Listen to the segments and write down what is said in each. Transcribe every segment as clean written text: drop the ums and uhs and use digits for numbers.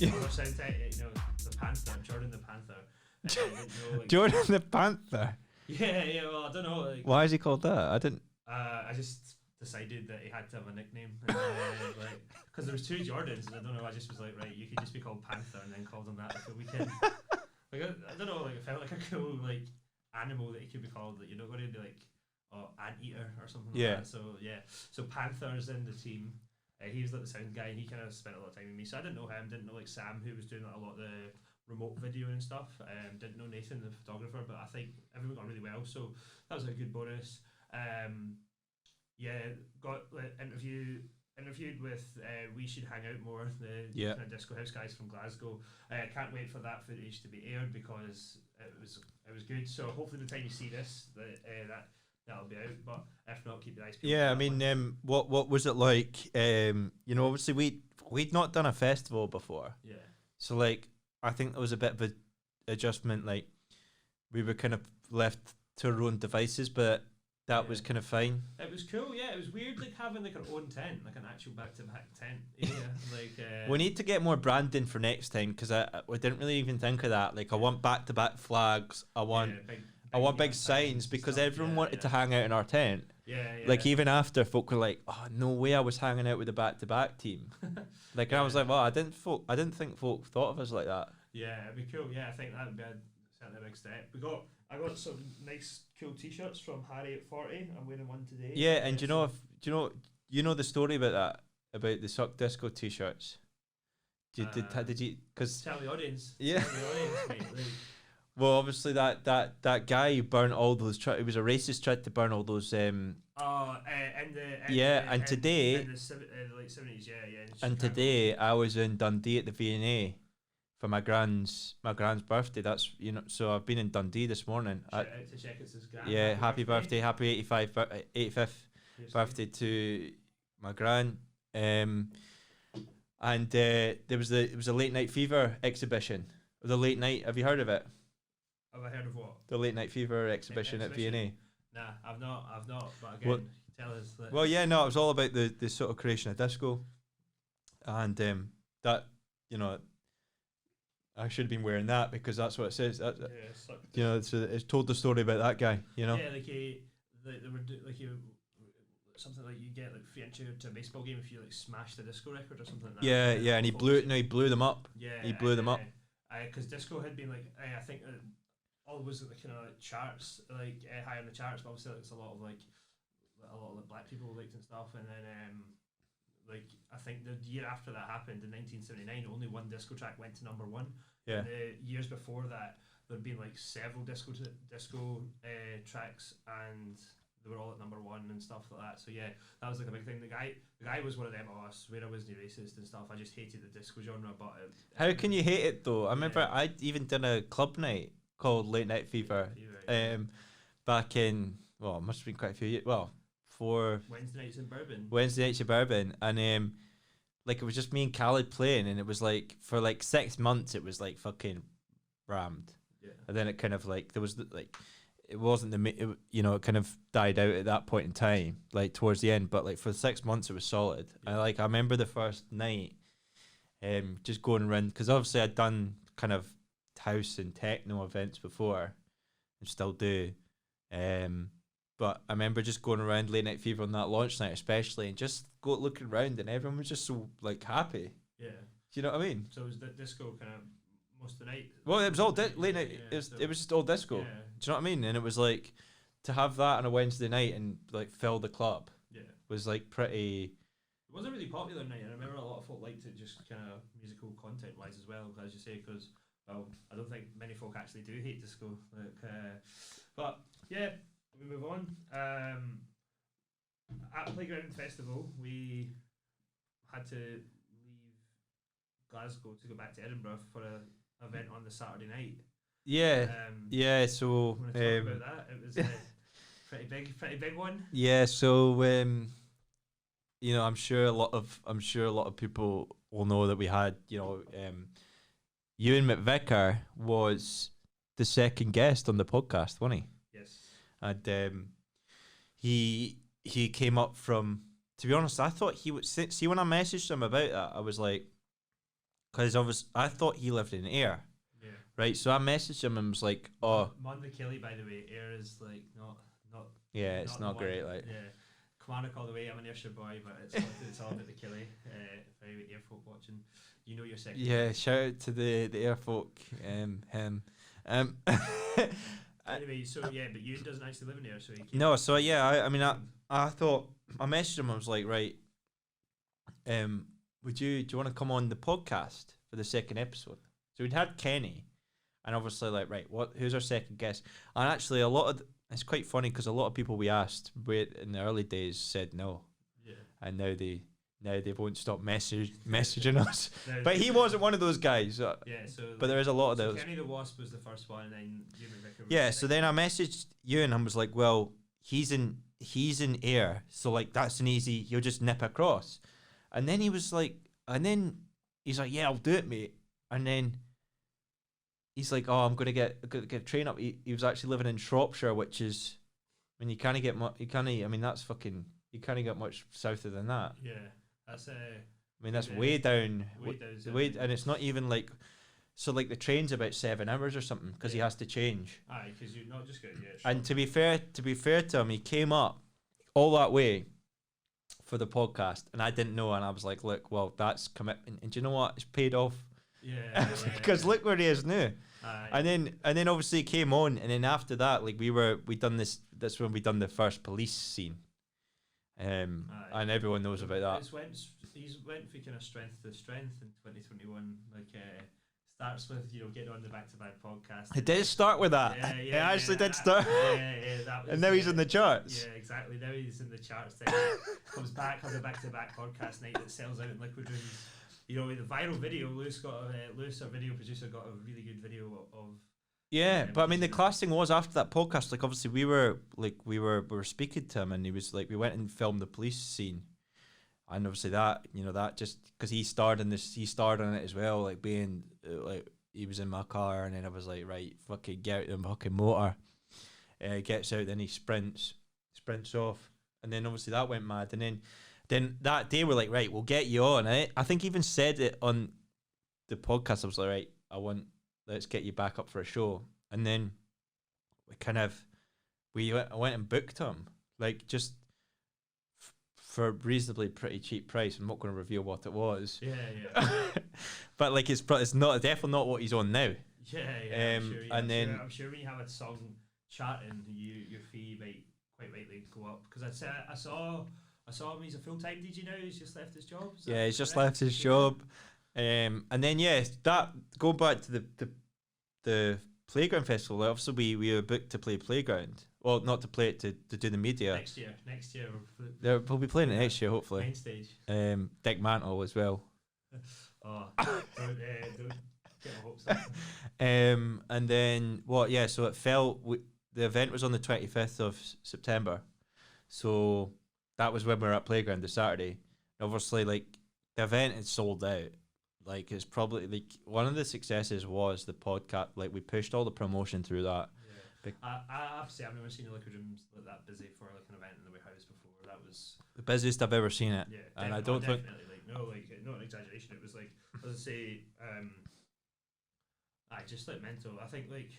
other sound tech, the Panther, Jordan the Panther. And I didn't know, like, Jordan the Panther. Yeah. Well, I don't know. Like, Why is he called that? I didn't. I just decided that he had to have a nickname, like, because there was two Jordans, and I don't know. I just was like, right, you could just be called Panther, and then called him that for the weekend. Like, I don't know. Like, it felt like a cool like animal that he could be called. That you're not going to be like, anteater or something like that. So Panther's in the team. He was like the sound guy, and he kind of spent a lot of time with me. So I didn't know him, didn't know like Sam, who was doing like, a lot of the remote video and stuff. Didn't know Nathan, the photographer, but I think everyone got really well. So that was a good bonus. Got like, interviewed with We Should Hang Out More, the kind of disco house guys from Glasgow. Can't wait for that footage to be aired because it was good. So hopefully the time you see this, that'll be out. But if not, keep your eyes peeled. Yeah, I mean, what was it like? Obviously we'd not done a festival before. Yeah. So like, I think there was a bit of a adjustment. Like, we were kind of left to our own devices, but that was kind of fine. It was cool, yeah. It was weird, like having like our own tent, like an actual back-to-back tent. Yeah, we need to get more branding for next time because we didn't really even think of that. Like, I want back-to-back flags. I want big signs because everyone wanted to hang out in our tent. Yeah. Like, even after, folk were like, "Oh, no way! I was hanging out with the back-to-back team." Like, and I was like, "Well, I didn't think folk thought of us like that." Yeah, it'd be cool. Yeah, I think that would be certainly a big step. I got some nice, cool T-shirts from Harry at 40. I'm wearing one today. Yeah, and do you know the story about that, about the Suck Disco T-shirts? Did you? Because tell the audience. Yeah. Tell the audience, mate. Like, well, obviously that guy who burned all those. He was a racist. Tried to burn all those. and today. In the late 70s, yeah. And today I was in Dundee at the V&A for my grand's birthday. That's so I've been in Dundee this morning. Shout out to check it's his grand. Yeah, happy birthday, happy 85th birthday to my gran. And it was a Late Night Fever exhibition. The late night. Have you heard of it? Have I heard of what? The Late Night Fever exhibition at V&A. Nah, I've not. But again, tell us that. Well, yeah, no, it was all about the sort of creation of disco, and that I should have been wearing that because that's what it says. It's told the story about that guy. Yeah, like they were something like you get like free entry to a baseball game if you like smash the disco record or something like that. Yeah, and he blew them up. Yeah, he blew them up. Because disco had been like I think always the kind of like charts like high on the charts, but obviously it's a lot of the black people liked and stuff, and then like I think the year after that happened in 1979, only one disco track went to number one. Yeah. And the years before that, there'd been like several disco tracks, and they were all at number one and stuff like that. So yeah, that was like a big thing. The guy was one of them. Oh, I swear I wasn't racist and stuff. I just hated the disco genre. But how can you hate it though? I remember I even done a club night called Late Night Fever. Back in it must have been quite a few years. For Wednesday nights in Bourbon, and like it was just me and Khaled playing, and it was like for like 6 months it was like fucking rammed. Yeah. And then it kind of like there was like it wasn't it kind of died out at that point in time, like towards the end. But like for 6 months it was solid. Yeah. I remember the first night, just going around because obviously I'd done kind of house and techno events before, and still do. But I remember just going around Late Night Fever on that launch night, especially, and just looking around, and everyone was just so like happy. Yeah. Do you know what I mean? So it was the disco kind of most of the night. Well, it was all late night. Yeah, it was just all disco. Yeah. Do you know what I mean? And it was like to have that on a Wednesday night and like fill the club. Yeah. Was like pretty. It was a really popular night, and I remember a lot of folk liked it just kind of musical content wise as well, as you say, because I don't think many folk actually do hate disco. But yeah. We move on. At Playground Festival, we had to leave Glasgow to go back to Edinburgh for an event on the Saturday night. Yeah, yeah. So want to talk about that? It was a pretty big one. Yeah. So I'm sure a lot of people will know that we had Ewan McVicker was the second guest on the podcast, wasn't he? And he came up from, to be honest, I thought he would see when I messaged him about that, I was like, because I thought he lived in Ayr, Yeah. right? So I messaged him and was like, "Oh, Mondakilly, by the way, Ayr is like not yeah, it's the not one. great." Like, Yeah, Kilmarnock all the way. I'm an Ayrshire boy, but it's all about the Killy. For any Ayr folk watching, you know your second. yeah, shout out to the Ayr folk, him. Anyway, so yeah, but you doesn't actually live in Ayr, so he came. No, so yeah, I mean, I thought I messaged him. I was like, right, do you want to come on the podcast for the second episode? So we'd had Kenny, and obviously like, right, who's our second guest? And actually, it's quite funny because a lot of people we asked in the early days said no, Yeah. and now they won't stop messaging us. No, But he wasn't one of those guys. Yeah, so But there is a lot of so those. Kenny the Wasp was the first one, and then you and Rebecca. Yeah, so then I messaged you and I was like, well, he's in Ayr, so like that's an easy. He'll just nip across, and then he's like, yeah, I'll do it, mate. And then he's like, oh, I'm gonna get a train up. He was actually living in Shropshire, which is, I mean, you can't get much. I mean, that's fucking. You can't get much souther than that. Yeah, that's I mean, that's way down. And it's not even like. So like the train's about 7 hours or something because he has to change. Aye, because you're not just good. Yeah. And to be fair to him, he came up all that way for the podcast, and I didn't know, and I was like, look, well, that's commitment, and do you know what? It's paid off. Yeah. Because look where he is now. Aye. And then obviously he came on, and then after that, like we done this. That's when we done the first police scene. And everyone knows about that. He's went from kind of strength to strength in 2021. Like starts with getting on the Back2Back podcast. It did start with that. Yeah, It actually did start. That was, and now he's in the charts. Yeah, exactly. Now he's in the charts. Then comes back, has a Back2Back podcast night that sells out in liquid rooms. The viral video. Lewis, our video producer, got a really good video of. Yeah, but I mean, the class thing was after that podcast. Like, obviously, we were speaking to him, and he was like, we went and filmed the police scene, and obviously that just because he starred in it as well, like being like he was in my car, and then I was like, right, fucking get out the fucking motor. Gets out, then he sprints off, and then obviously that went mad, and then that day we're like, right, we'll get you on. I think even said it on the podcast. I was like, right, let's get you back up for a show. And then I went and booked him, like just for a reasonably pretty cheap price. I'm not going to reveal what it was. Yeah. But like it's definitely not what he's on now. Yeah. I'm sure when you have a song charting, your fee might quite rightly go up. Because I saw him. He's a full-time DJ now. He's just left his job. Yeah, he's just left his job. And then that going back to the Playground Festival, like obviously we were booked to play Playground. Well, not to play it, to do the media. Next year. We'll be playing it next year, hopefully. Main stage. Dick Mantle as well. Oh, don't get my hopes up. And then what? Yeah, so it fell. The event was on the 25th of September, so that was when we were at Playground the Saturday. Obviously, like the event is sold out. Like it's probably like one of the successes was the podcast. Like we pushed all the promotion through that. Yeah. I have to say I've never seen the liquid rooms like that busy for like an event in the warehouse before. That was the busiest I've ever seen it. Yeah, and I don't think not an exaggeration. It was like, as I say, just like mental. I think like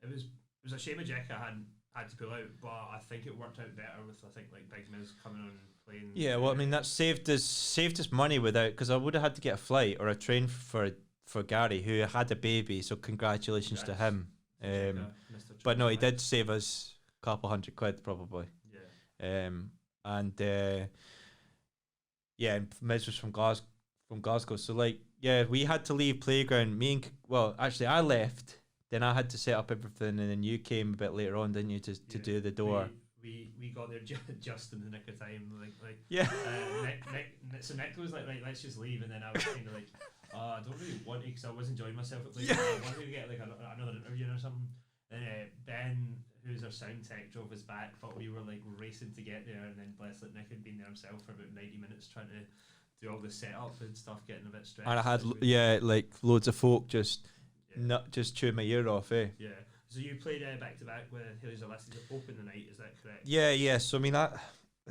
it was a shame Ejeka had to pull out, but I think it worked out better with like Big Miz coming on and playing. Yeah, well, I mean that saved us money because I would have had to get a flight or a train for Gary, who had a baby. So congratulations to him. But no, he did save us a couple £100 probably. Yeah. And Miz was from Glasgow. So like, yeah, we had to leave Playground. Actually, I left. Then I had to set up everything, and then you came a bit later on, didn't you, to do the door? We got there just in the nick of time. Yeah. So Nick was like, right, let's just leave, and then I was kind of like, I don't really want to because I was enjoying myself at Playground. I wanted to get like another interview or something. Then Ben, who's our sound tech, drove us back, but we were like racing to get there, and then bless it, Nick had been there himself for about 90 minutes trying to do all the setup and stuff, getting a bit stressed. And I had like loads of folk just chewing my ear off, eh? Yeah. So you played Back2Back with Haley's Elastic to open the night, is that correct? Yeah. So I mean, at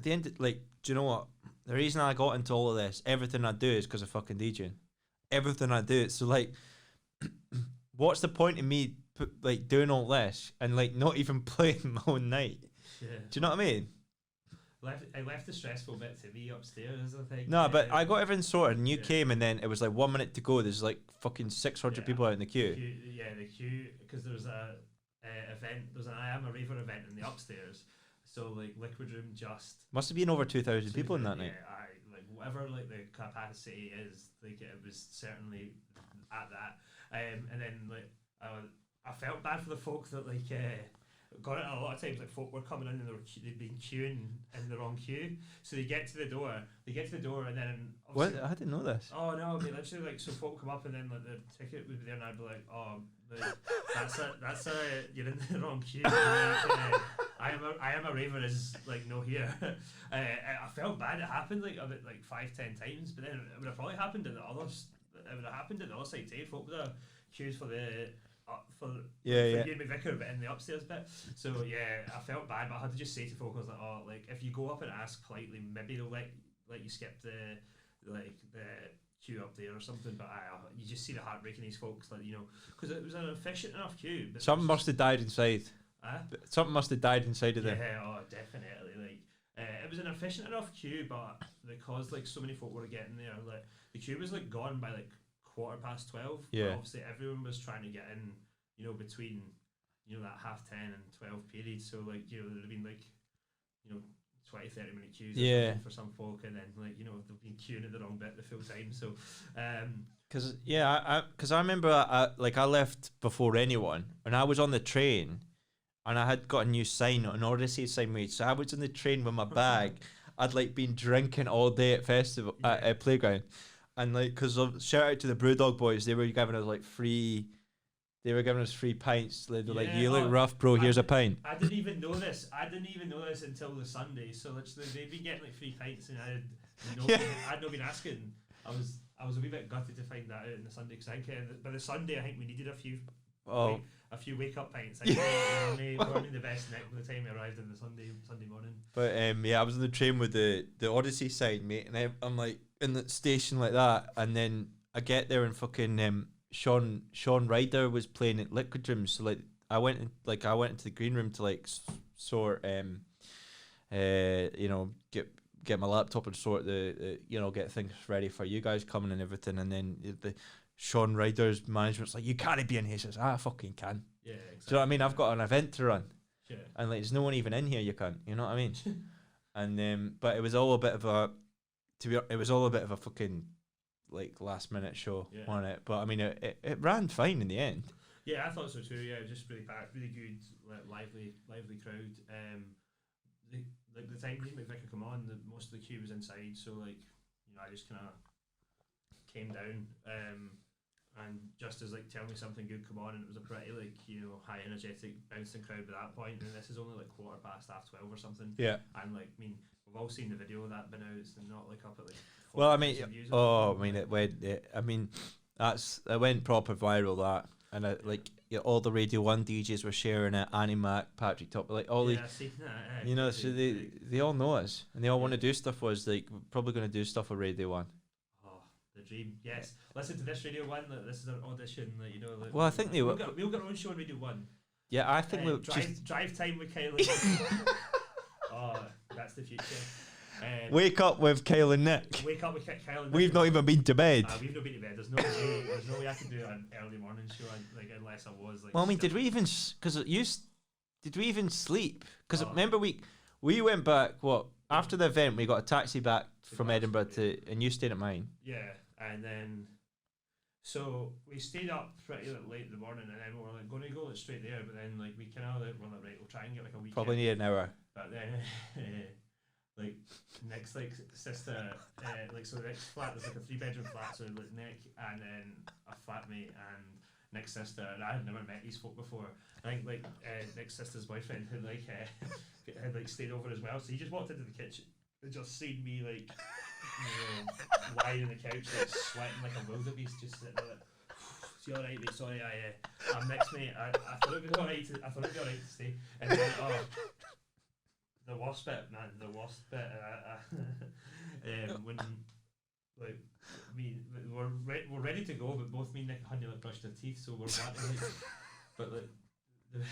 the end, like, do you know what? The reason I got into all of this, everything I do, is because of fucking DJing. everything I do. So like, what's the point in me like doing all this and like not even playing my own night? Yeah. Do you know what I mean? I left the stressful bit to me upstairs, I think. No, but I got everything sorted, and you Yeah. came, and then it was like 1 minute to go. There's like fucking 600 people out in the queue. The queue, because there was a event. There was an I Am a Raver event in the upstairs. So like Liquid Room just Must have been over 2,000 people in that night. Yeah, like whatever like the capacity is, like it was certainly at that. And then like I felt bad for the folk that like got it a lot of times. Like folk were coming in and they'd been queuing in the wrong queue, so they get to the door, and then What? I didn't know this. oh no, I mean, literally like so folk come up and then like the ticket would be there and I'd be like, oh, like, that's a you're in the wrong queue. Like, I am a raver is like no here. I felt bad. It happened like about like 5-10 times, but then it would have probably happened at the others. It would have happened at the other side too. Folk would have queues for the for you and McVicker, but in the upstairs bit. So yeah, I felt bad, but I had to just say to folk, I was like, oh, like if you go up and ask politely, maybe they'll let you skip the queue up there or something. But you just see the heartbreak in these folks, like, you know, because it was an efficient enough queue. But something must have died inside. Something must have died inside of them. Yeah, oh, definitely. Like it was an efficient enough queue, but because like so many folk were getting there, like the queue was like gone by like 12:15. Yeah. But obviously everyone was trying to get in, you know, between, you know, that 10:30 and 12 period. So like, you know, there'd have been like, you know, 20-30 minute queues for some folk, and then like, you know, they've been queuing at the wrong bit the full time. So because I remember I left before anyone, and I was on the train, and I had got a new sign, an Odyssey sign made. So I was in the train with my bag. I'd like been drinking all day at festival at playground, and like because shout out to the Brewdog boys, they were giving us like free. They were giving us free pints. They were like, "You look rough, bro. Here's a pint." I didn't even know this. Until the Sunday. So literally, they'd been getting like free pints, and I'd not been asking. I was a wee bit gutted to find that out on the Sunday, because I think by the Sunday I think we needed a few wake up pints. We weren't the best nick by the time we arrived on the Sunday morning. But I was on the train with the Odyssey sign, mate, and I'm like in the station like that, and then I get there and fucking Sean Ryder was playing at Liquid Room, so like I went into the green room to like sort you know, get my laptop and sort the you know, get things ready for you guys coming and everything, and then the Sean Ryder's management's like, "You can't be in here." He says, "I fucking can." Yeah, exactly. Do you know what I mean? I've got an event to run. Yeah. And like there's no one even in here, you can't. You know what I mean? And but it was all a bit of a fucking like last minute show on it. But I mean it ran fine in the end. Yeah, I thought so too. Yeah, just really packed, really good, lively crowd. The time McVicker come on, most of the queue was inside, so like, you know, I just kind of came down, and just as like Tell Me Something Good come on, and it was a pretty like, you know, high energetic bouncing crowd by that point, and this is only like 12:15 or something. Yeah. And like, I mean, we've all seen the video of that by now. It's not like up at like. Well, I mean, it went proper viral, that, and all the Radio 1 DJs were sharing it. Annie Mac, Patrick Top, like all I've seen that. You know, so they all know us, and they all want to do stuff with us. Like, we're probably going to do stuff with Radio 1. The dream, yes. Listen to this Radio 1. Like, this is an audition. Like, you know. Like, well, I think we'll get our own show on Radio 1. Yeah, I think we'll drive time with Kyle. Oh, that's the future. Wake up with Kyle and Nick. Wake up with Kyle and Nick. We've not even been to bed. We've not been to bed. There's no way I could do an early morning show, like, unless I was like. Well, I mean, did we even sleep? Because remember we went back. What, after the event, we got a taxi back from Edinburgh and you stayed at mine. Yeah, and then so we stayed up pretty late in the morning, and then we were like going to go straight there, but then like we kind of like, we're like, right, we'll try and get like a weekend. Probably need an hour. But then. Like Nick's like sister, like so the next flat, there's like a 3-bedroom flat, so like Nick and then a flatmate and Nick's sister, and I had never met these folk before. I think like Nick's sister's boyfriend had like stayed over as well, so he just walked into the kitchen and just seen me like, you know, lying on the couch like sweating like a wildebeest, just sitting there like, "You alright, mate? Sorry, I'm Nick's mate. I thought it'd be alright to stay." And then the worst bit, man, when like we're ready to go, but both me and Nick hadn't like brushed our teeth, so we're wanting like, but like the,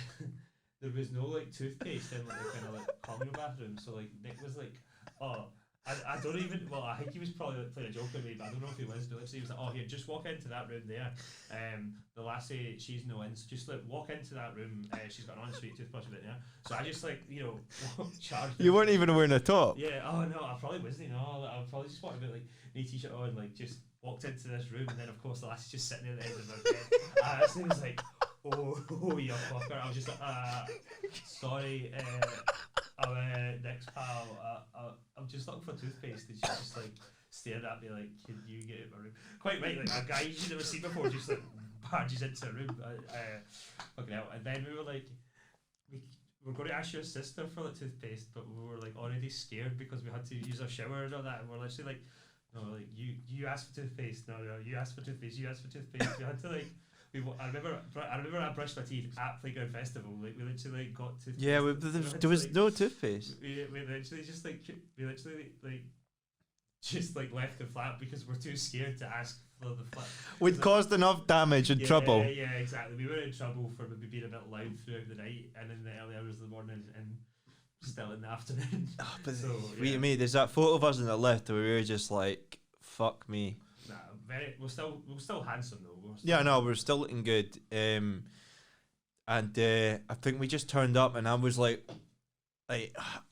there was no like toothpaste in like the kind of like common bathroom, so like Nick was like, oh. I don't even. Well, I think he was probably like playing a joke on me, but I don't know if he was. But literally, he was like, "Oh, here, just walk into that room there. The lassie, she's no in, so just like walk into that room. She's got an ensuite toothbrush a bit there." So I just like charged. You weren't even wearing a top. Yeah. Oh no, I probably wasn't. No, I probably just walked a bit like knee t-shirt on, like just walked into this room, and then of course the lassie's just sitting at the end of her bed. I actually was like, "Oh, you fucker!" I was just like, "Sorry." Next pal, I'm just looking for toothpaste, and she just like stared at me like, "Can you get in my room?" Quite right, like a guy you've never seen before just like barges into a room. Fucking hell. And then we were like, we're going to ask your sister for like toothpaste, but we were like already scared because we had to use our shower and all that, and we're literally like, "No, like you asked for toothpaste. No, you asked for toothpaste. You asked for toothpaste." We had to like. I remember I brushed my teeth at Playground Festival. Like we literally got toothpaste. Yeah, there was no toothpaste. We literally just like just like left the flat because we're too scared to ask for the flat. We'd caused enough damage and trouble. Yeah, exactly. We were in trouble for maybe being a bit loud throughout the night and in the early hours of the morning and still in the afternoon. Oh, but so, me, there's that photo of us in the lift where we were just like, "Fuck me." Nah, we're still handsome though. Yeah, no, we're still looking good. And I think we just turned up, and I was like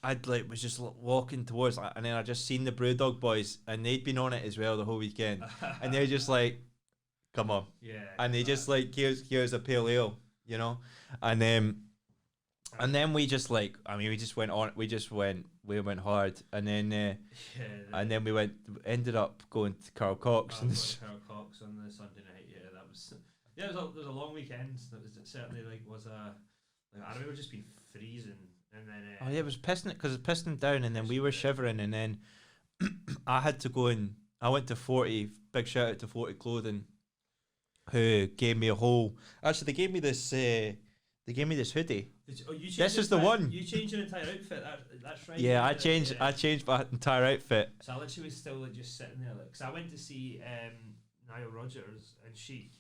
I'd like was just walking towards, and then I just seen the Brewdog boys, and they'd been on it as well the whole weekend, and they're just like, "Come on," yeah, and they just like, here's a pale ale, you know, and then we just like, I mean, we went hard, and then we ended up going to Carl Cox on the Sunday night. Yeah, that was it was a long weekend. It certainly was I remember just being freezing, and then it was pissing it because it was pissing down, and then we were shivering, and then I had to go and I went to 40. Big shout out to 40 Clothing, who gave me a whole. Actually, they gave me this hoodie. This is the one. You changed your entire outfit. That's right. Yeah, I changed my entire outfit. So I literally was still like just sitting there, like, because I went to see Nile Rodgers and Chic,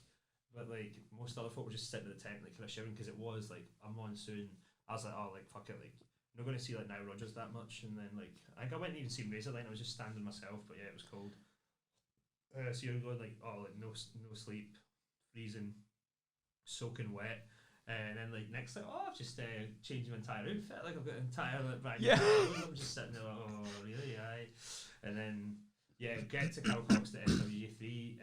but like most other folk were just sitting in the tent, like kind of shivering because it was like a monsoon. I was like, oh, like fuck it, like I'm not going to see like Nile Rodgers that much. And then like I think I went and even seen Razorline. I was just standing myself, but yeah, it was cold. So you're going like, oh, like no sleep, freezing, soaking wet. And then like next, like, oh, I've just changed my entire outfit. Like I've got an entire like brand new clothes. I'm just sitting there like, oh really? Aye. And then get to Cal Cox to SWG3.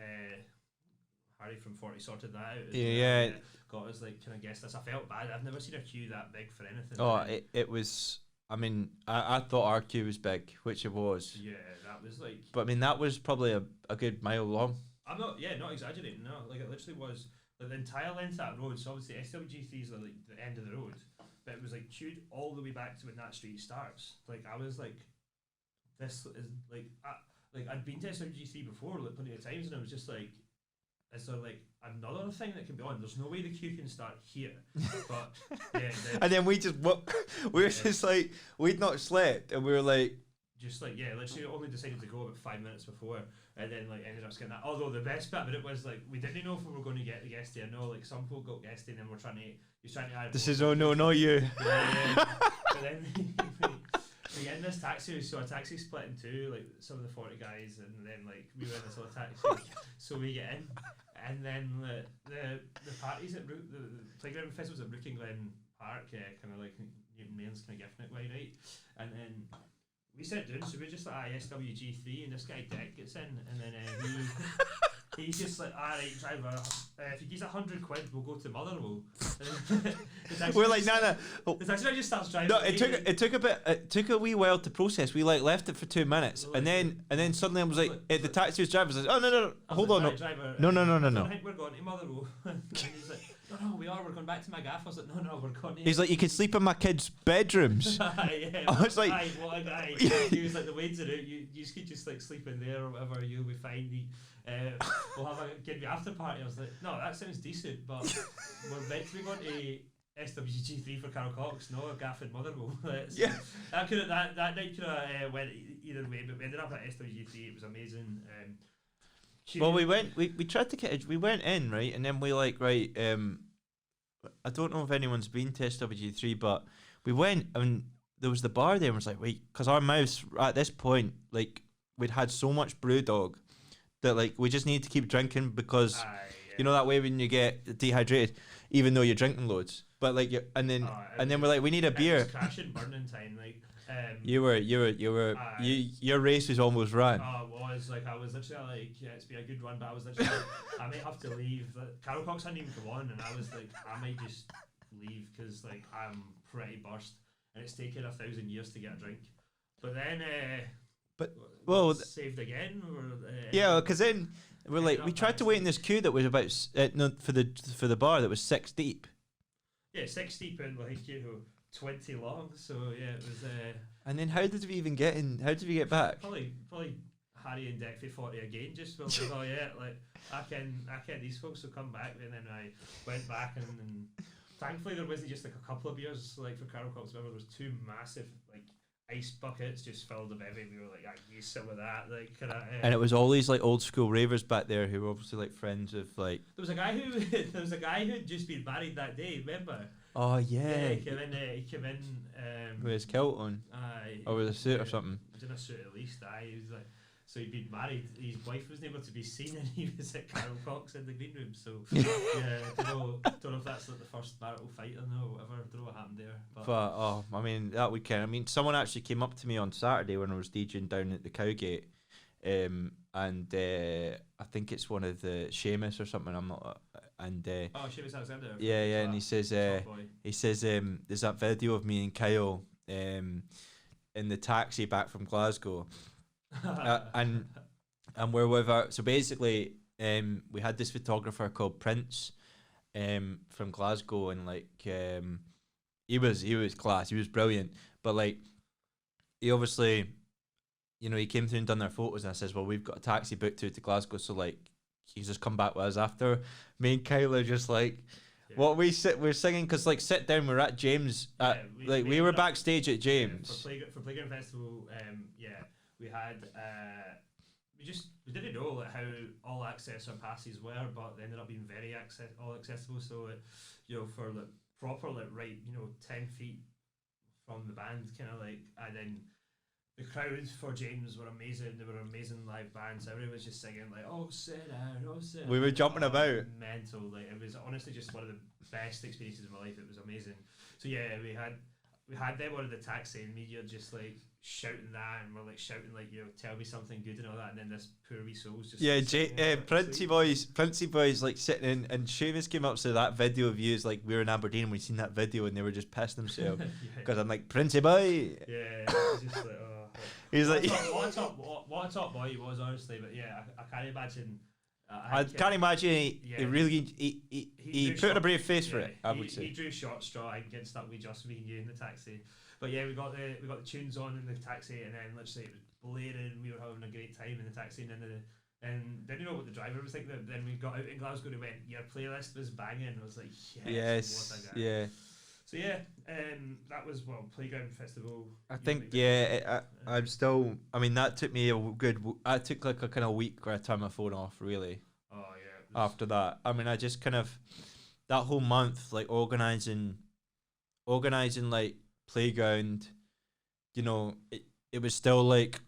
Harry from 40 sorted that out. Yeah. Got us like kind of guessed this. I felt bad. I've never seen a queue that big for anything. Oh, it was. I mean, I thought our queue was big, which it was. Yeah, that was like. But I mean, that was probably a good mile long. I'm not exaggerating. No, like it literally was. Like the entire length of that road, so obviously SWG3 is like the end of the road, but it was like queued all the way back to when that street starts. Like I was like, this is like, I'd been to SWG3 before like plenty of times, and I was just like, is there like another thing that can be on? There's no way the queue can start here. But yeah, and then we were just like, we'd not slept, and we were like. Just like literally only decided to go about 5 minutes before, and then like ended up getting that. Although the best bit of it was like we didn't know if we were going to get the guest in. No, like some folk got guest in, and we're trying to add. This is no, not you. Yeah. But then we get in this taxi, so our taxi split in two. Like some of the 40 guys, and then like we were in this other taxi. So we get in, and then the parties at the Playground Festivals at Brook and Glen Park, kind of like Newton Main's kind of gift night, right? And then. We sat down, so we're just like, SWG3, and this guy Dick gets in, and then he's just like, alright, driver, if you give us £100, we'll go to Motherwell. We're like, no. The taxi driver just starts driving. No, it took a wee while to process. We like left it for 2 minutes, and then suddenly I was like, the taxi was driving. I was like, oh no, hold on, no. I think we're going to Motherwell. And he's like, no, we're going back to my gaff. I was like, no, we're going to... He's like, you can sleep in my kids' bedrooms. Yeah, I was like... What a guy. He was like, the waits are out, you could just like sleep in there or whatever, you'll be fine. We'll have a give you after party. I was like, no, that sounds decent, but we're meant to be going to SWG3 for Carol Cox, no, Gaff and Motherwell. Yeah. That night could have went either way, but we ended up at SWG3. It was amazing. Well, we tried to get we went in, right, and then we like, right, I don't know if anyone's been to SWG3, but we went and there was the bar there and was like, wait, because our mouths at this point, like, we'd had so much Brewdog that like we just need to keep drinking because you know that way when you get dehydrated, even though you're drinking loads, but like and then we're like, we need a beer. It was crashing burning time, like. Your race was almost run. Oh, it was like I was literally like, yeah, it's been a good run, but I was literally like, I might have to leave. Carol Cox hadn't even go on, and I was like, I might just leave because like I'm pretty burst, and it's taken 1,000 years to get a drink. But then, saved again. Yeah, because then we're like, we tried to wait in this queue that was about for the bar that was 6 deep. Yeah, 6 deep and like 20 long. So yeah, it was. And then how did we even get in? How did we get back? Probably Harry and Deck for 40 again. Just felt like, oh yeah, like I can these folks will come back. And then I went back and thankfully there wasn't just like a couple of beers like for Carol Cox. Remember, there was 2 massive like ice buckets just filled with everything. We were like, I use some of that. Like, and it was all these like old school ravers back there who were obviously like friends of like. There was a guy who had just been married that day. Remember? Oh yeah. He came in. With his kilt on. Aye. Or with a suit or something. He was in a suit at least. Aye. He was like, so he'd been married. His wife wasn't able to be seen, and he was at Carol Cox in the green room. So yeah, don't know if that's like the first marital fight or no, whatever. Don't know what happened there. But I mean that weekend. I mean, someone actually came up to me on Saturday when I was DJing down at the Cowgate, and I think it's one of the Seamus or something. I'm not. And Seamus Alexander. Yeah, and he says there's that video of me and Kyle in the taxi back from Glasgow, and we're with our. So basically, we had this photographer called Prince, from Glasgow, and like he was class. He was brilliant, but like he obviously, you know, he came through and done their photos, and I says, well, we've got a taxi booked to Glasgow, so like. He's just come back with us after. Me and Kyle are just like, what we're singing, because like sit down, we're at James, we were backstage at James. For Playground Festival, we had, we didn't know like, how all access our passes were, but they ended up being very all accessible. So, for like proper like right, 10 feet from the band, kind of like, and then. The crowds for James were amazing. They were amazing live bands. Everyone was just singing like, "Oh, sit down, oh, sit down." We were jumping about. Mental. Like it was honestly just one of the best experiences of my life. It was amazing. So yeah, we had them on the taxi, and me, you're just like shouting that, and we're like shouting like, tell me something good and all that, and then this poor wee soul's just Princey boys like sitting in, and Seamus came up to that video of you, like we were in Aberdeen and we seen that video, and they were just pissing themselves because I'm like, Princey boy. Yeah, it's just like he's like what a top boy he was, honestly. But yeah, I can't imagine. I can't imagine he put a brave face for it. I would say he drew short straw and getting stuck with Josephine you in the taxi. But yeah, we got the tunes on in the taxi, and then literally it was blaring. We were having a great time in the taxi, and then didn't know what the driver was thinking. Then we got out in Glasgow and he went, "Your playlist was banging." I was like, "Yes, what a guy." Yeah. So yeah, that was Playground Festival. I think I'm still. I mean, that took me a good. I took like a kind of week where I turned my phone off. Really. Oh yeah. After that, I mean, I just kind of that whole month like organizing like Playground. It was still like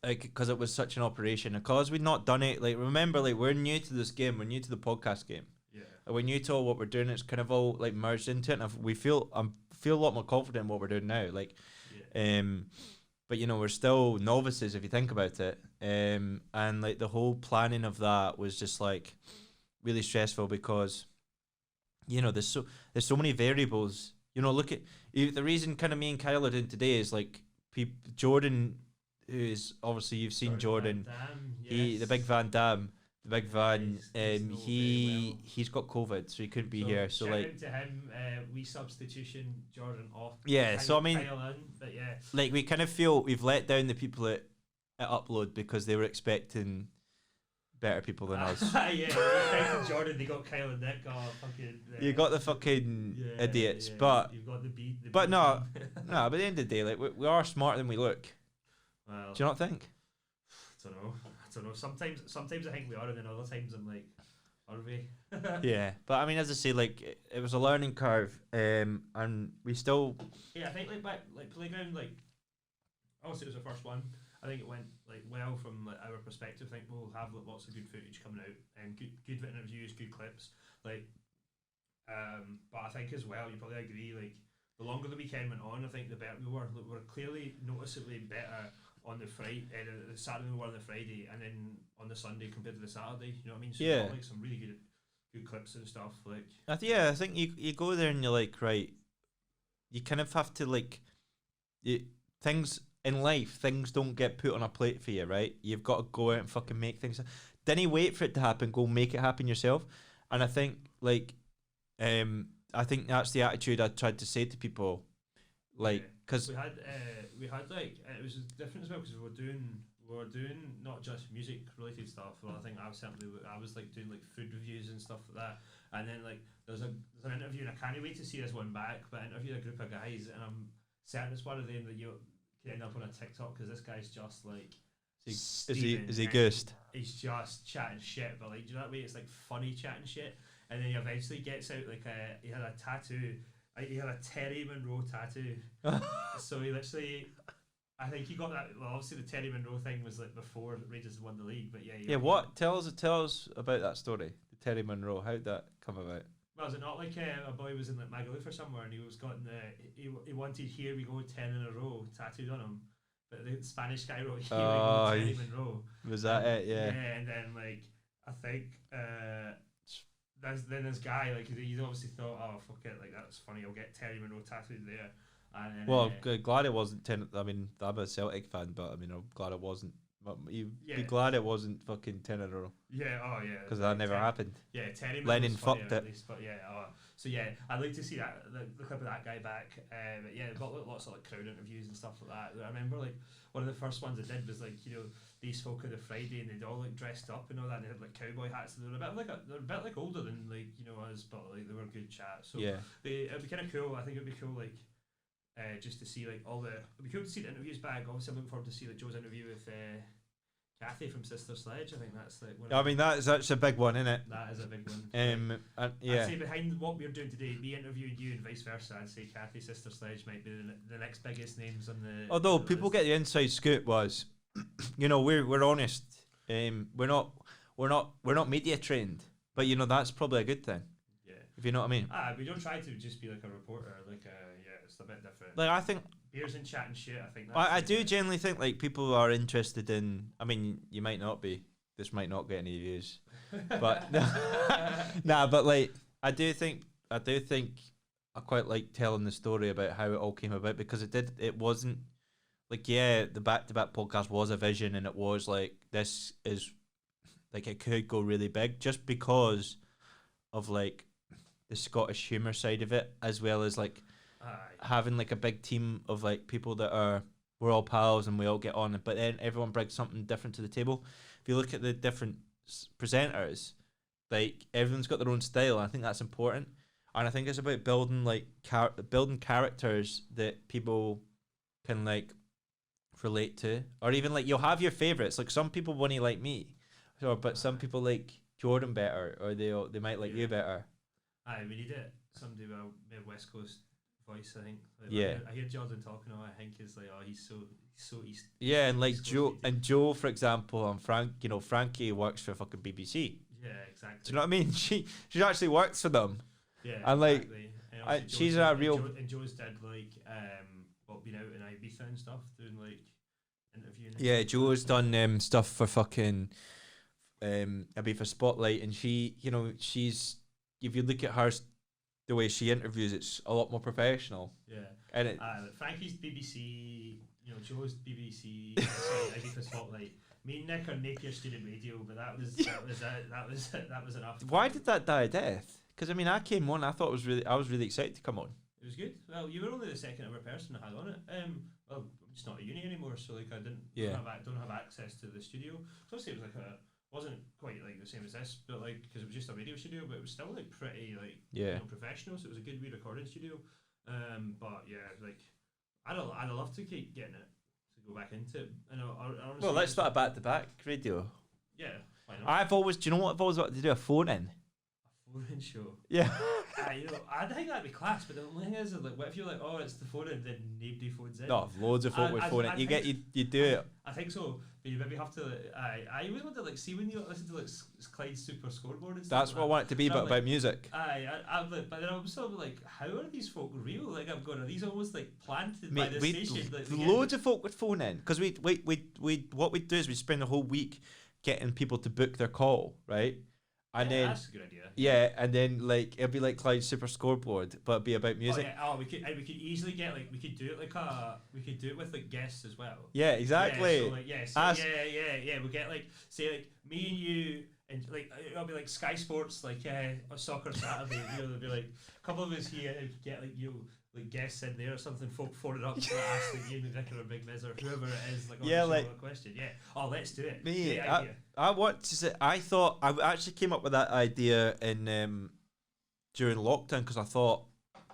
because it was such an operation, and because we'd not done it. Like remember, like we're new to this game. We're new to the podcast game. When you tell what we're doing, it's kind of all like merged into it, and I feel a lot more confident in what we're doing now. Like, but we're still novices if you think about it. And like the whole planning of that was just like really stressful because, there's so many variables. Look at the reason kind of me and Kyle are doing today is like Jordan, who is obviously you've seen Jordan, the big Van Damme. The big van, he's got COVID, so he couldn't be here. So like, out to him, we substitution Jordan off. Yeah, so I mean, but yeah, like we kind of feel we've let down the people at Upload because they were expecting better people than us. Yeah, Frank and Jordan, they got Kyle and Nick. Oh, fucking. You got the fucking idiots, yeah. but You've got the beat. but no, no. But at the end of the day, like we are smarter than we look. Well, do you not think? I don't know. Sometimes I think we are, and then other times I'm like, are we? Yeah, but I mean, as I say, like it was a learning curve, and we still. Yeah, I think like Playground, like obviously it was the first one. I think it went like well from like, our perspective. I think we'll have like, lots of good footage coming out and good interviews, good clips. Like, but I think as well, you probably agree. Like, the longer the weekend went on, I think the better we were. Like, we were clearly noticeably better on the Friday, the Saturday we were on the Friday, and then on the Sunday compared to the Saturday. You know what I mean? So Yeah. got, like some really good clips and stuff. Like, I think you go there and you're like, right, you kind of have to like, things in life, things don't get put on a plate for you, right? You've got to go out and fucking make things. Didn't wait for it to happen. Go make it happen yourself. And I think like, I think that's the attitude I tried to say to people, like, because we had like it was different as well because we were doing not just music related stuff. Well, I think I was like doing like food reviews and stuff like that. And then like there's an interview, and I can't wait to see this one back. But I interviewed a group of guys, and I'm certain it's one of them that you end up on a TikTok because this guy's just like is he ghost? He's just chatting shit, but like, do you know what I mean? It's like funny chatting shit, and then he eventually gets out like he had a tattoo. He had a Terry Monroe tattoo. So he literally, I think he got that. Well, obviously the Terry Monroe thing was like before Rangers won the league, but yeah. Yeah, what? Tell us about that story. The Terry Monroe. How'd that come about? Well, is it not like a boy was in like Magaluf or somewhere, and he was gotten he wanted "Here we go 10 in a row" tattooed on him, but the Spanish guy wrote "Here we go Terry Monroe." Was that it? Yeah. Yeah, and then like I think then this guy like he obviously thought, oh fuck it, like that's funny, I'll get Terry Monroe tattooed there. And then, well, glad it wasn't. I mean, I'm a Celtic fan, but I mean, I'm glad it wasn't. You'd be glad it wasn't fucking 10 in a row. Yeah, oh yeah. Because that never happened. Yeah, Terry Lennon fucked it. Least, but yeah, so yeah, I'd like to see that the clip of that guy back. But yeah, got lots of like crowd interviews and stuff like that. I remember like one of the first ones I did was like, you know, these folk on the Friday, and they'd all like dressed up and all that. And they had like cowboy hats. And they were a bit like older than like, you know, us, but like they were good chat. So yeah, it'd be kind of cool. I think it'd be cool like. Just to see like it'd be cool to see the interviews back. Obviously, I'm looking forward to see like Joe's interview with Kathy from Sister Sledge. I think that's like. I mean, that's a big one, isn't it? That is a big one. Yeah. I'd say behind what we're doing today, me interviewing you and vice versa, I'd say Kathy Sister Sledge might be the next biggest names on the. Although people get the inside scoop was, you know, we're honest. We're not media trained, but you know that's probably a good thing. Yeah. If you know what I mean. We don't try to just be like a reporter, like it's a bit different. Like I think beers and chat and shit. I think. I do genuinely think like people are interested in. I mean, you might not be. This might not get any views, but nah. But like, I do think I quite like telling the story about how it all came about because it wasn't like the Back2Back podcast was a vision and it was like this is like it could go really big just because of like the Scottish humour side of it as well as like. Having like a big team of like people that we're all pals and we all get on, but then everyone brings something different to the table. If you look at the different presenters, like everyone's got their own style, and I think that's important. And I think it's about building like building characters that people can like relate to, or even like you'll have your favorites. Like some people won't like me, but some people like Jordan better, or they might like you better. We need it. Somebody with West Coast voice, I think. Like, yeah. I hear Jordan talking. I think it's like, he's so east. Yeah, and like Joe, for example, and Frank. You know, Frankie works for fucking BBC. Yeah, exactly. Do you know what I mean? She actually works for them. Yeah, and like, exactly. And she's a real. And Joe's did like been out in Ibiza and stuff, doing like interviewing. Yeah, Joe's done stuff for fucking Ibiza Spotlight, and she, you know, she's if you look at her. The way she interviews, it's a lot more professional. Yeah, and Frankie's BBC, you know, Joe's BBC, Ibiza Spotlight. Me and Nick are Napier Student Radio, but that was enough. Why did that die a death? Because I mean, I came on. I was really excited to come on. It was good. Well, you were only the second ever person I had on it. Well, I'm just not at uni anymore, so like I don't have access to the studio. So obviously it was like wasn't quite like the same as this, but like because it was just a radio studio, but it was still like pretty like Yeah. professional. So it was a good wee recording studio. But yeah, like I'd love to keep getting it to go back into it. And I honestly, Well, let's start back to back radio. Yeah, why not? I've always, do you know what I've always wanted to do? A phone in. A phone-in show. Yeah. You know, I think that'd be class. But the only thing is, like, what if you're like, oh, it's the phone-in, then nobody phones in? No, loads of folk would phone it. You do it. I think so, but you maybe have to. I always want to like see when you listen to like Clyde's Super Scoreboard and stuff. That's what I want it to be, but like, about music. I'm like, but then I'm sort of like, how are these folk real? Like, I'm going, are these almost like planted by the station? Like, loads of folk would phone in because we what we'd do is we'd spend the whole week getting people to book their call, right? And then that's a good idea. Yeah, and then like it'd be like Clyde's Super Scoreboard, but it'd be about music. We could easily get like we could do it with like guests as well. Yeah, exactly. We get like say like me and you and like it'll be like Sky Sports like a soccer Saturday. You know, there'll be like a couple of us here and get like like guests in there or something. Folk phone it up to ask like Ian McVicker or Big Miz or whoever it is like a question. Yeah. Oh, let's do it. Me, I want to say. I thought I actually came up with that idea in during lockdown because I thought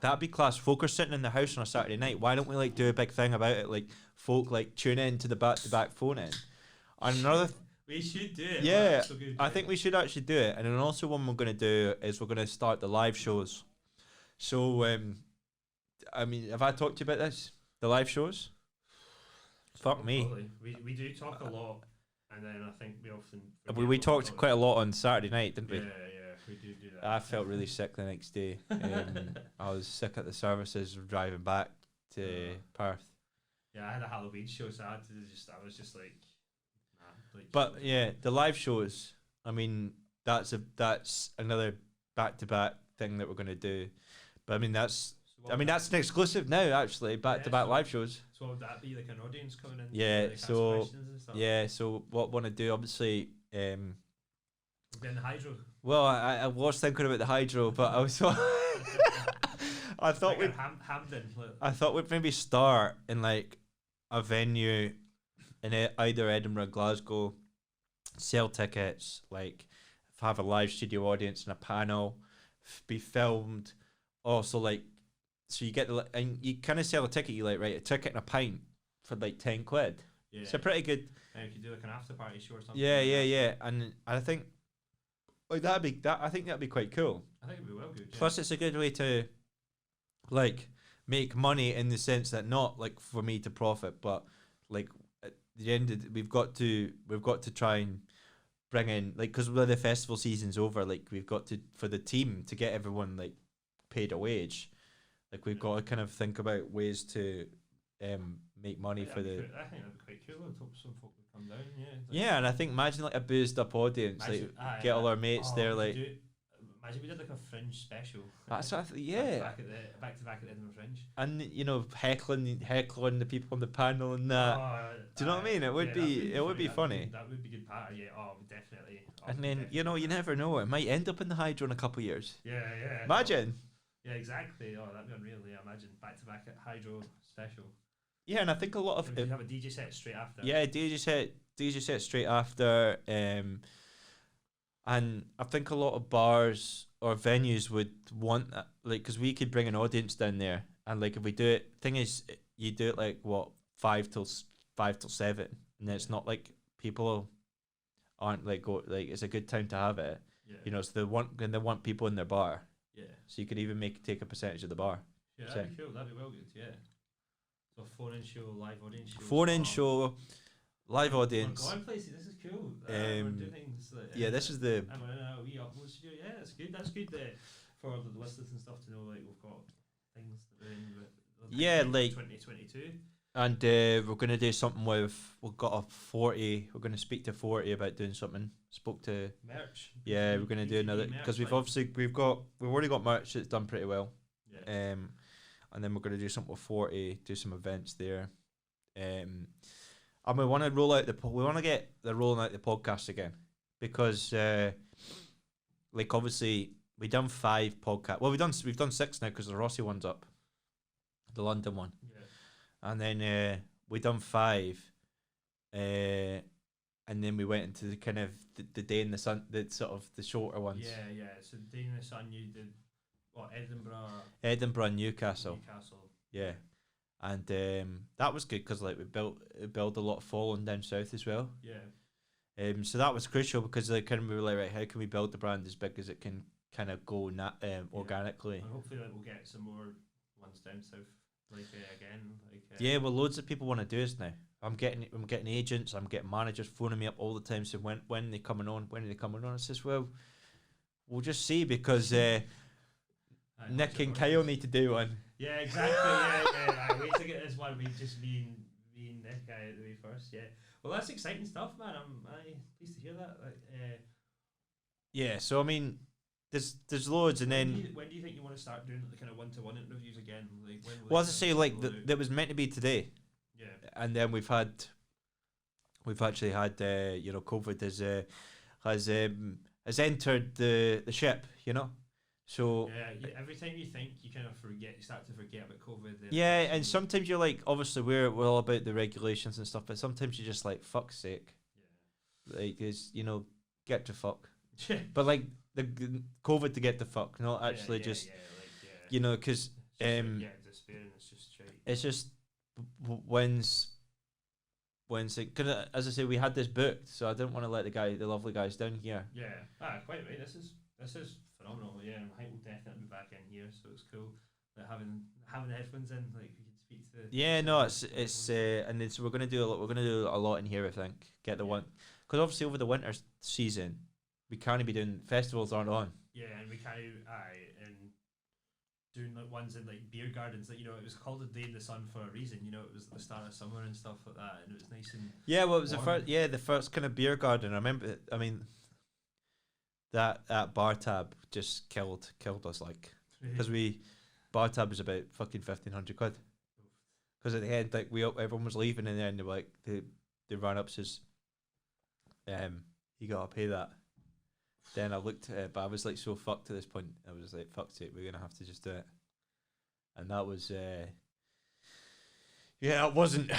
that'd be class. Folk are sitting in the house on a Saturday night. Why don't we like do a big thing about it? Like folk like tune in to the back-to-back phone in. And another. We should do it. Yeah, I think we should actually do it. And then also one we're going to do is we're going to start the live shows. So I mean, have I talked to you about this? The live shows? Fuck me. We do talk a lot, and then I think we often... We talked quite a lot on Saturday night, didn't we? Yeah, we do that. I felt really sick the next day. I was sick at the services driving back to Perth. Yeah, I had a Halloween show, so I was just like... Nah, but yeah, the live shows, I mean, that's another back-to-back thing that we're going to do. But I mean, that's an exclusive now, actually, back-to-back live shows. So would that be like an audience coming in? Yeah, like so what I want to do, obviously... We'll be in the hydro. Well, I was thinking about the hydro, but I was... I thought like Hampden. I thought we'd maybe start in like a venue in either Edinburgh, Glasgow, sell tickets, like have a live studio audience and a panel, be filmed. Also, like, so you get and you kind of sell a ticket. You like a ticket and a pint for like 10 quid. Yeah, it's a pretty good. And you could do like an after party show or something. Yeah. And I think like I think that'd be quite cool. I think it'd be well good. Yeah. Plus, it's a good way to like make money in the sense that not like for me to profit, but like at the end of we've got to try and bring in like because when the festival season's over, like we've got to for the team to get everyone like paid a wage. Like we've got to kind of think about ways to make money for the. I think that'd be quite cool. I hope some folk would come down. Yeah, and I think imagine like a boozed up audience, get all our mates there, like. Imagine we did like a Fringe special. That's what yeah. Back to back at the Edinburgh Fringe. And you know, heckling the people on the panel and that. Do you know what I mean? It would be funny. That would be good part. Yeah. Oh, definitely. And then you know, you never know. It might end up in the hydro in a couple of years. Yeah. Imagine. Yeah, exactly. Oh, that'd be unreal. Yeah, imagine back to back at hydro special. Yeah, and I think a lot of you have a DJ set straight after. Yeah, DJ set straight after. And I think a lot of bars or venues would want that, like, because we could bring an audience down there, and like if we do it, thing is, you do it like what 5 till 7, and it's not like people aren't like it's a good time to have it. Yeah. You know, so they want people in their bar. Yeah. So you could even take a percentage of the bar. Yeah, that'd be cool. That'd be well good. Yeah. So phone-in show, live audience show. Phone-in show. Live audience. Going places. This is cool. We're doing things like, this is the. I'm in a wee upload studio. Yeah, that's good. That's good for the listeners and stuff to know. Like we've got things to do. Like 2022. And we're gonna do something with. We've got a 40. We're gonna speak to 40 about doing something. Spoke to merch. Yeah, we're gonna do another because we've already got merch that's done pretty well. Yeah. And then we're gonna do something with 40. Do some events there. And we want to get the rolling out the podcast again because, like obviously we done 5 podcasts. Well, we've done 6 now because the Rossi one's up, the London one, yeah. And then we done 5. and then we went into the kind of the day in the sun, the sort of the shorter ones. Yeah. So Day in the Sun, you did what, Edinburgh and Newcastle. Newcastle. Yeah, and that was good because like we built a lot of following down south as well. Yeah. So that was crucial because like kind of we were like, right, how can we build the brand as big as it can kind of go organically? And hopefully like, we'll get some more ones down south again. Yeah, well, loads of people want to do this now. I'm getting agents, I'm getting managers phoning me up all the time saying when are they coming on? When are they coming on? I says, well, we'll just see because Nick and Kyle need to do one. Yeah, exactly. Yeah. I wait to get this one. Just me and Nick out of the way first. Yeah. Well, that's exciting stuff, man. I'm pleased to hear that. Yeah. So I mean, there's loads, and then when do you think you want to start doing the kind of one-to-one interviews again? Like when? Well, as I say, like that was meant to be today. Yeah. And then we've actually had COVID has entered the ship, you know. So yeah, every time you think you kind of forget, you start to forget about COVID. Yeah, and sometimes you're like, obviously we're all about the regulations and stuff, but sometimes you're just like, fuck's sake. Yeah. Like, is get to fuck. But like the COVID to get to fuck, not actually because it's just when's it? Cause as I say, we had this booked, so I didn't want to let the lovely guys down here. Yeah, quite right. This is phenomenal. Yeah, and I think we'll definitely be back in here, so it's cool. Like having the headphones in, like we can speak to. Yeah, no, it's and it's we're gonna do a lot in here. I think get the one because obviously over the winter season we can't be doing festivals aren't on. Yeah, and we can't and doing like ones in like beer gardens. Like it was called a Day in the Sun for a reason. It was the start of summer and stuff like that, and it was nice and well, it was the first kind of beer garden. I remember. I mean, that bar tab just killed us like because bar tab was about fucking £1,500 because at the end like everyone was leaving and then they were like they ran up says you gotta pay that. Then I looked at it, but I was like so fucked to this point. I was like, fuck's it, we're gonna have to just do it. And that was it wasn't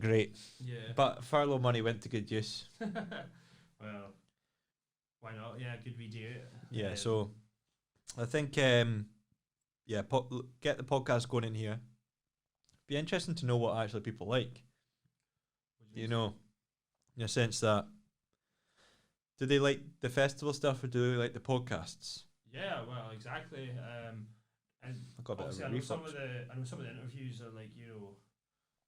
great. Yeah. But furlough money went to good use. Well, why not? Yeah, good we do it. Yeah, so I think get the podcast going in here. Be interesting to know what actually people like. In a sense that do they like the festival stuff or do they like the podcasts? Yeah, well, exactly. And I got a bit of I know some of the interviews are like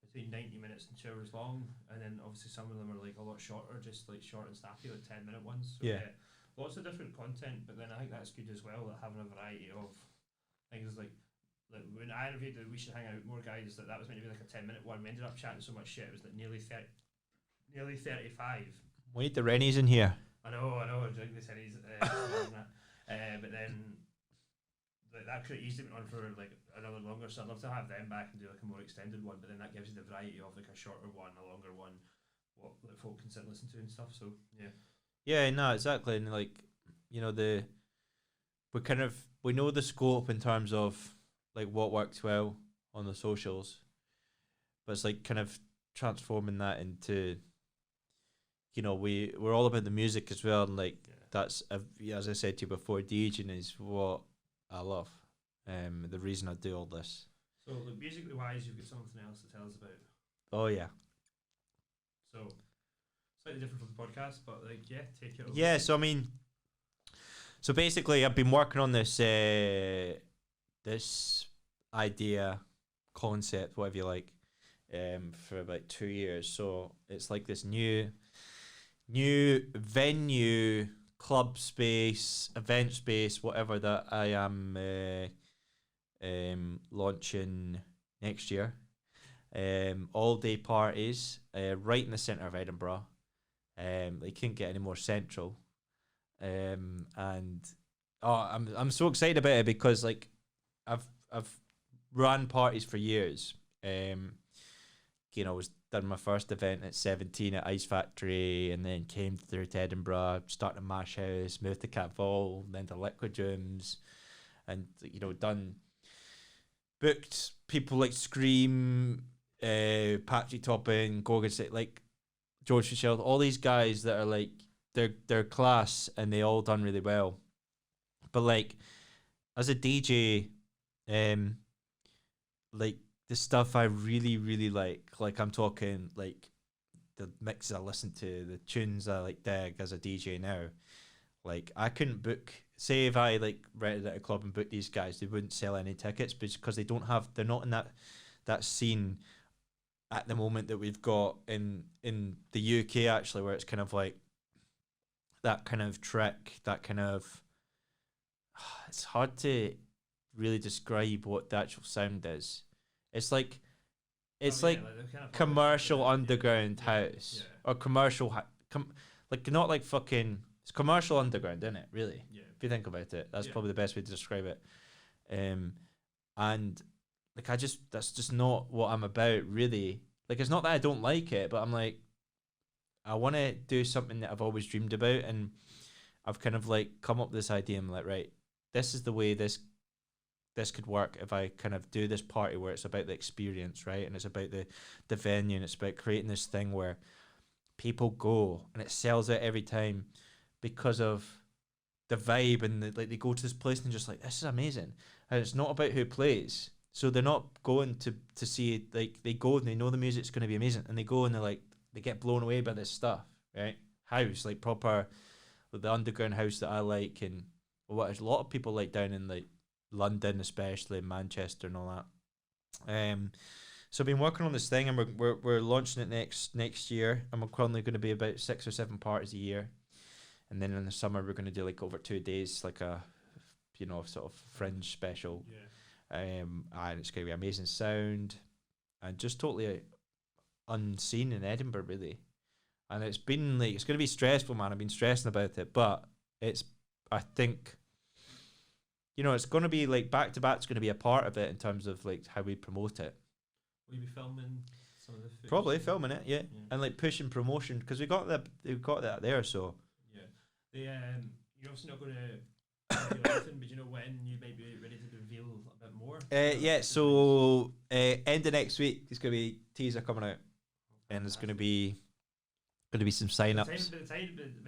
between 90 minutes and 2 hours long, and then obviously some of them are like a lot shorter, just like short and snappy, like 10-minute ones. So yeah, lots of different content. But then I think that's good as well, like having a variety of things. Like when I interviewed We Should Hang Out More guys, that was meant to be like a 10-minute one. We ended up chatting so much shit. It was like nearly 35. We need the Rennies in here. I know. I drink the Rennies. But then that could have easily been on for like another longer. So I'd love to have them back and do like a more extended one. But then that gives you the variety of like a shorter one, a longer one, what like, folk can sit and listen to and stuff. So yeah. Yeah, no, exactly, and like we know the scope in terms of like what works well on the socials, but it's like kind of transforming that into we're all about the music as well, and like that's as I said to you before, DJing is what I love. The reason I do all this. So like, musically wise, you've got something else to tell us about. Oh yeah. So slightly different from the podcast, but like take it over. Yeah, so I mean, so basically I've been working on this this idea, concept, whatever you like, for about 2 years. So it's like this new venue, club space, event space, whatever that I am launching next year. All day parties, right in the centre of Edinburgh. They couldn't get any more central. And I'm so excited about it because like I've ran parties for years. I was done my first event at 17 at Ice Factory, and then came through to Edinburgh, started at Mash House, moved to Cat Vol, then to Liquid Rooms, and booked people like Scream, Patchy Topping, Gorgon City, like George Fitzgerald, all these guys that are like they're class and they all done really well. But like as a DJ, like the stuff I really, really like I'm talking like the mixes I listen to, the tunes I like dig as a DJ now. Like I couldn't book. Say if I like rented at a club and booked these guys, they wouldn't sell any tickets because they're not in that scene at the moment that we've got in the UK actually, where it's kind of like that kind of trick, that kind of. It's hard to really describe what the actual sound is. It's like like kind of commercial underground house or commercial like not like fucking. It's commercial underground, isn't it? Really, if you think about it, that's probably the best way to describe it. And like that's just not what I'm about, really. Like it's not that I don't like it, but I'm like, I want to do something that I've always dreamed about, and I've kind of like come up with this idea. I'm like, right, this is the way this could work if I kind of do this party where it's about the experience, right, and it's about the venue, and it's about creating this thing where people go and it sells out every time because of the vibe, and like they go to this place and just like, this is amazing, and it's not about who plays. So they're not going to see it, like they go and they know the music's going to be amazing, and they go and they get blown away by this stuff, right? House, like proper, like the underground house that I like, and what a lot of people like down in like London, especially Manchester and all that. So I've been working on this thing, and we're launching it next year, and we're currently going to be about 6 or 7 parties a year, and then in the summer we're going to do like over 2 days, like a sort of fringe special. And it's going to be amazing sound and just totally unseen in Edinburgh, really. And it's been like, it's going to be stressful, man. I've been stressing about it, but I think it's going to be like Back2Back's going to be a part of it in terms of like how we promote it. Will you be filming some of the footage? Probably filming it, yeah. And like pushing promotion, because we've got that there. So you're obviously not going to anything, but you know when you might be ready to reveal a bit more. So end of next week there's going to be teaser coming out, and there's going to be some sign-ups. By the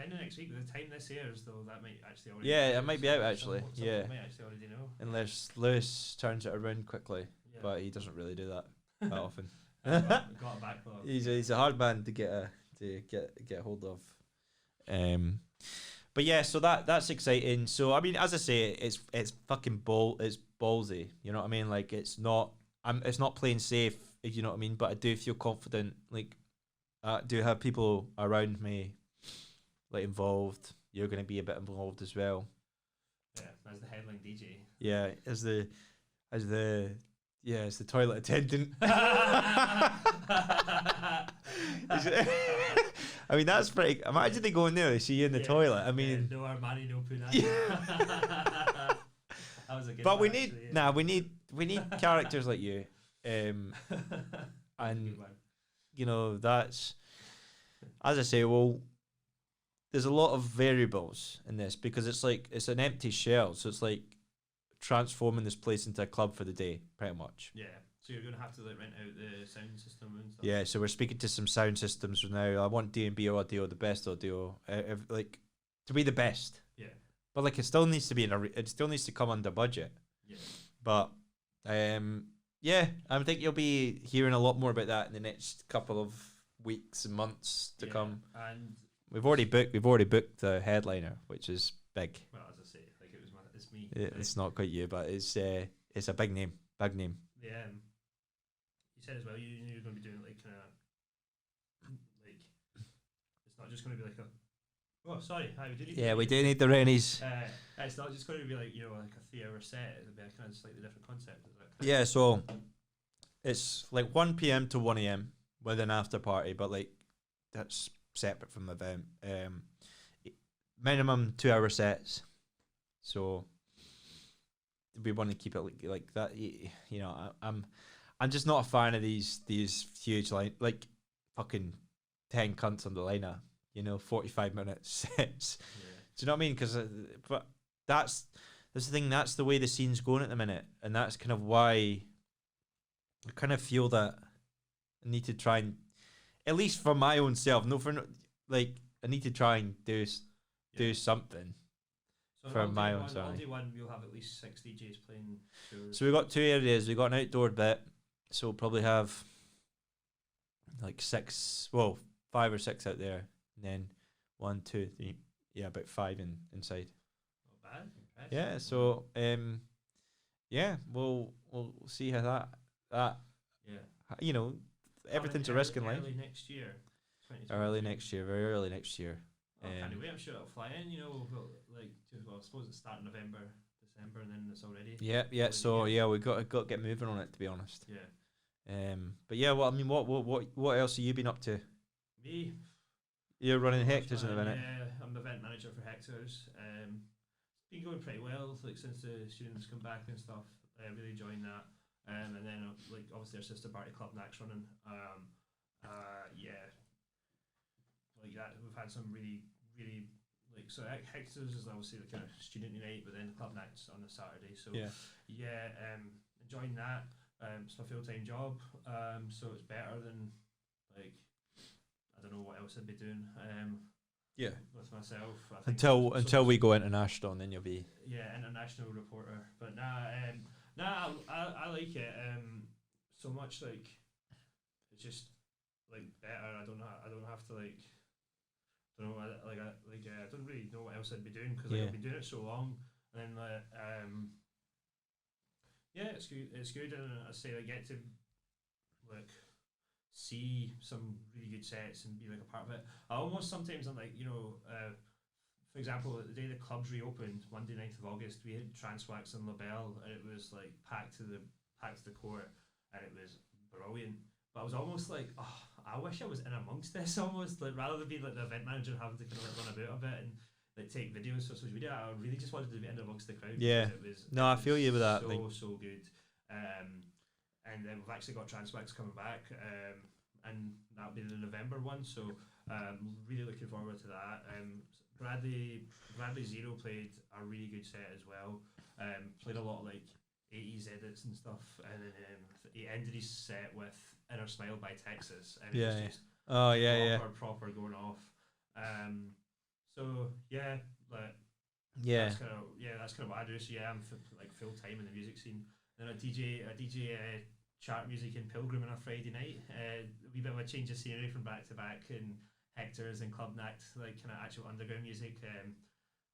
end of next week, by the time this airs, though, that might actually already. Yeah, it might be out actually. Might actually already know. Unless Lewis turns it around quickly, but he doesn't really do that often. Got a backlog. He's a hard man to get hold of. But yeah, so that's exciting. So I mean, as I say, it's fucking it's ballsy. You know what I mean? Like it's not playing safe. If you know what I mean. But I do feel confident. Like I do have people around me, like involved. You're going to be a bit involved as well. Yeah, as the headline DJ. Yeah, as the toilet attendant. I mean, that's pretty. Imagine they go in there, they see you in the toilet. I mean, no Armani, no punani. That was a good. But we need characters like you, and that's, as I say, well, there's a lot of variables in this because it's an empty shell, so it's like transforming this place into a club for the day, pretty much. Yeah. So you're gonna have to like rent out the sound system and stuff. Yeah, so we're speaking to some sound systems now. I want D&B audio, the best audio, like to be the best. Yeah. But like it still needs to be it still needs to come under budget. Yeah. But yeah, I think you'll be hearing a lot more about that in the next couple of weeks and months to come. And we've already booked the headliner, which is big. Well, as I say, like it's me. It's not quite you, but it's a big name. Big name. Yeah. You said as well you knew you were going to be doing like kind of like it's not just going to be like a. Oh, sorry. Hi, we do need. Yeah, we do need the Rennies. It's not just going to be like like a 3-hour set. It'll be a kind of slightly different concept. Is that yeah, so it's like 1 p.m. to 1 a.m. with an after party, but like that's separate from the event. Minimum 2-hour sets. So we want to keep it like that. I'm just not a fan of these huge like fucking 10 cunts on the liner, 45 minute sets. Yeah. Do you know what I mean? Because but that's the thing. That's the way the scene's going at the minute, and that's kind of why I kind of feel that I need to try and at least for my own self. No, for like I need to try and do something. So For my own all side. day one, we'll have at least 6 DJs playing. So we got 2 areas. We got an outdoor bit, so we'll probably have like 5 or 6 out there, and then 1, 2, 3, about 5 inside. Not bad. Impressive. Yeah. So we'll see how that everything's a risk in life. Early next year. Very early next year. Oh, can't wait. I'm sure it'll fly in. I suppose it's starting November, December, and then it's already. Yeah. So we got to get moving on it, to be honest. Yeah. But yeah, well, I mean, what else have you been up to? Me. You're running Hector's in a minute. Yeah, I'm the event manager for Hector's. It's been going pretty well, like since the students come back and stuff. Really enjoying that. And then obviously our sister party Club Nack's running. Like that. We've had some really Hector's is obviously the kind of student unite, but then Club Nack's on a Saturday. So enjoying that. It's my full-time job. So it's better than I don't know what else I'd be doing. With myself. I think Until we go international, and then you'll be international reporter. But I like it so much. Like it's just better. I don't have to I don't really know what else I'd be doing because I've been doing it so long. And then it's good. It's good, and I say I get to see some really good sets and be a part of it. I almost sometimes I'm for example, the day the clubs reopened, Monday 9th of August, we had Transwax and Labelle, and it was packed to the core, and it was brilliant. But I was almost I wish I was in amongst this almost, rather than being the event manager and having to kind of run about a bit and take videos for social media. I really just wanted to be in amongst the crowd. Yeah. I feel you with that. So good. And then we've actually got Transwax coming back, and that'll be the November one. So really looking forward to that. Bradley Zero played a really good set as well. Played a lot of 80s edits and stuff, and then he ended his set with Inner Smile by Texas, and it was just proper going off. That's kind of what I do. So I'm full time in the music scene. Then I DJ chart music in Pilgrim on a Friday night. A wee bit of a change of scenery from Back2Back and Hector's and Club Nack, kind of actual underground music.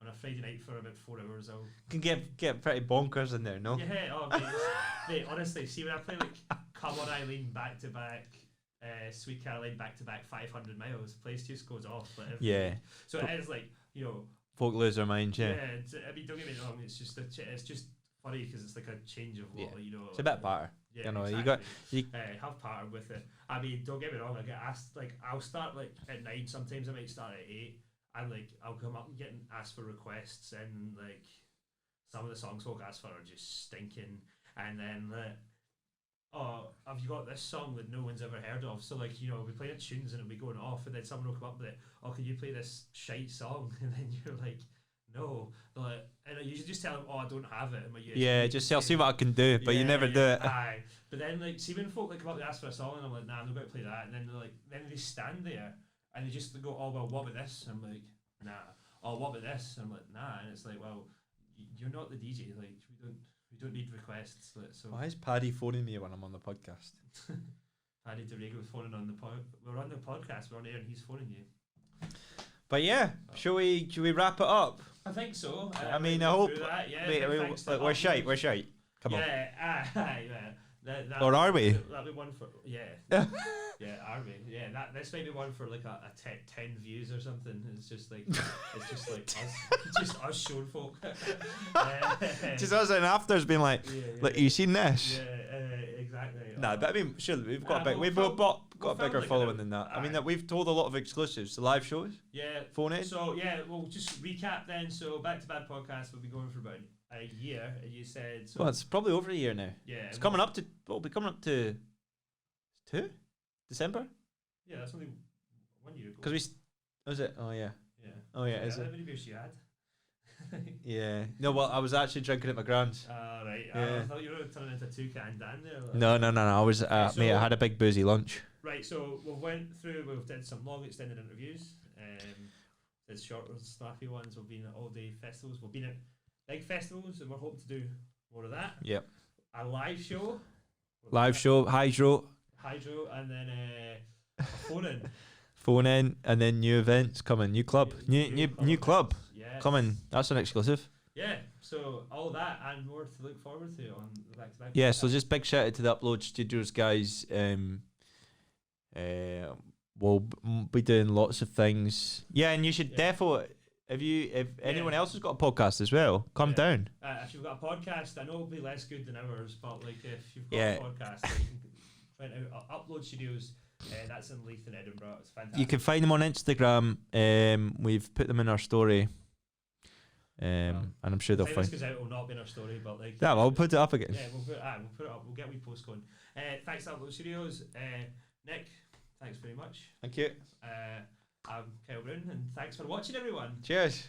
On a Friday night for about 4 hours, I can get pretty bonkers in there, no? Yeah, mate, honestly, see when I play Come On Eileen Back2Back, Sweet Caroline Back2Back 500 miles, the place just goes off. So it is folk lose their minds, Yeah, I mean, don't get me wrong, it's just funny because it's a change of what it's a bit better. Yeah, exactly. you have partnered with it. I mean, don't get me wrong, I get asked I'll start at 9, sometimes I might start at 8, and I'll come up and get asked for requests, and some of the songs folk ask for are just stinking, and then have you got this song that no one's ever heard of? So we play at tunes and it'll be going off, and then someone will come up with it. Oh, can you play this shite song? And then you're no. And I usually just tell them, I don't have it. I'll see what I can do, but you never do it. Aye. But then see when folk come up and ask for a song, and I'm nah, I'm not going to play that. And then then they stand there and they just go, oh well, what about this? And I'm nah. Oh, what about this? And I'm nah. And it's well, you're not the DJ. We don't need requests. So why is Paddy phoning me when I'm on the podcast? Paddy DeRego phoning on the we're on the podcast. We're on air, and he's phoning you. But shall we wrap it up? I think so. I mean, I hope. That, we're shite. Come on. Or are we? That'd be one for are we? Yeah, this might be one for a 10 views or something. It's just us showing folk. Just us and after's been you seen this? Yeah, exactly. Nah, but I mean, surely we've got a bigger following than that. I mean, that we've told a lot of exclusives, the live shows. Yeah. Phone in. So we'll just recap then. So Back2Back podcast will be going for about a year, you said. So well, it's probably over a year now. Yeah. It's coming up to. Well, we'll be coming up to 2 December. Yeah, that's only 1 year ago. Because was it? Oh yeah. Yeah. Oh yeah. Is how it? many beers you had? Yeah. No, well, I was actually drinking at my grand's. Right. Yeah. I thought you were turning into two can Dan there. Like. No. I was, mate, I had a big boozy lunch. Right, so we've did some long extended interviews. Did short snappy ones. We've been at all day festivals. We've been at big festivals, and we're hoping to do more of that. Yep. A live show. Hydro, And then a phone in. phone in, and then new events coming, new club, new club Yes. coming. That's an exclusive. Yeah, so all that and more to look forward to on the Back2Back. Yeah, so just big shout out to the Upload Studios guys. We'll be doing lots of things. Yeah, and you should defo if anyone else has got a podcast as well, come down. If you've got a podcast, I know it'll be less good than ours, but like if you've got a podcast, like, you can find out Upload Studios. That's in Leith in Edinburgh. It's fantastic. You can find them on Instagram. We've put them in our story. And I'm sure they'll find. This goes out, will not be in our story, but like. Yeah, well, we'll put it up again. Yeah, we'll put it up. We'll get a wee post going. Thanks to Upload Studios. Nick, thanks very much. Thank you. I'm Kyle Brown, and thanks for watching, everyone. Cheers.